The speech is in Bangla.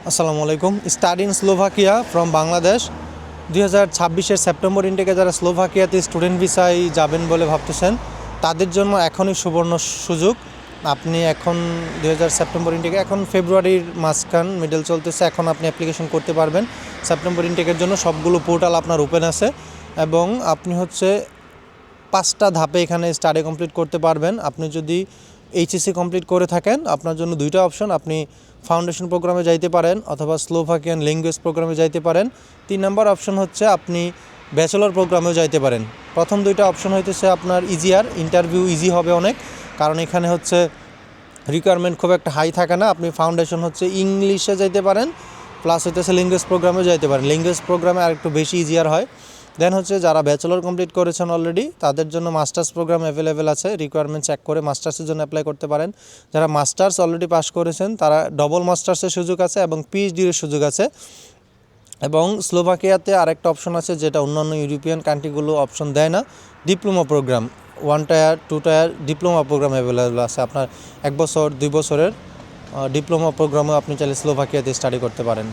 আসসালামু আলাইকুম। Study in Slovakia from Bangladesh 2026-এর সেপ্টেম্বর ইনটেকে যারা স্লোভাকিয়াতে স্টুডেন্ট ভিসায় যাবেন বলে ভাবতেছেন তাদের জন্য এখনই সুবর্ণ সুযোগ। আপনি এখন 2000 সেপ্টেম্বর ইনটেকে, এখন ফেব্রুয়ারির মাঝখান মিডল চলতেছে, এখন আপনি অ্যাপ্লিকেশন করতে পারবেন সেপ্টেম্বর ইনটেকের জন্য। সবগুলো পোর্টাল আপনার ওপেন আছে এবং আপনি 5টা ধাপে এখানে স্টাডি কমপ্লিট করতে পারবেন। আপনি যদি এইচএসসি কমপ্লিট করে থাকেন আপনার জন্য দুইটা অপশন, আপনি ফাউন্ডেশন প্রোগ্রামে যাইতে পারেন অথবা স্লোভাকিয়ান ল্যাঙ্গুয়েজ প্রোগ্রামে যাইতে পারেন। 3 নম্বর অপশন হচ্ছে আপনি ব্যাচেলর প্রোগ্রামেও যাইতে পারেন। প্রথম দুইটা অপশন হইতেছে আপনার ইজিয়ার, ইন্টারভিউ ইজি হবে অনেক, কারণ এখানে রিকোয়ারমেন্ট খুব একটা হাই থাকে না। আপনি ফাউন্ডেশন ইংলিশে যাইতে পারেন, প্লাস ল্যাঙ্গুয়েজ প্রোগ্রামেও যাইতে পারেন। ল্যাঙ্গুয়েজ প্রোগ্রামে আর একটু বেশি ইজিয়ার হয়। দেন যারা ব্যাচেলর কমপ্লিট করেছেন অলরেডি তাদের জন্য মাস্টার্স প্রোগ্রাম অ্যাভেলেবেল আছে, রিকোয়ারমেন্ট চেক করে মাস্টার্সের জন্য অ্যাপ্লাই করতে পারেন। যারা মাস্টার্স অলরেডি পাস করেছেন তারা ডবল মাস্টার্সের সুযোগ আছে এবং পিএইচডির সুযোগ আছে। এবং স্লোভাকিয়াতে আরেকটা অপশন আছে যেটা অন্যান্য ইউরোপিয়ান কান্ট্রিগুলো অপশন দেয় না, diploma program. 1 tier 2 tier diploma program available আছে। আপনার 1 বছর 2 বছরের ডিপ্লোমা প্রোগ্রামও আপনি চাইলে স্লোভাকিয়াতে স্টাডি করতে পারেন।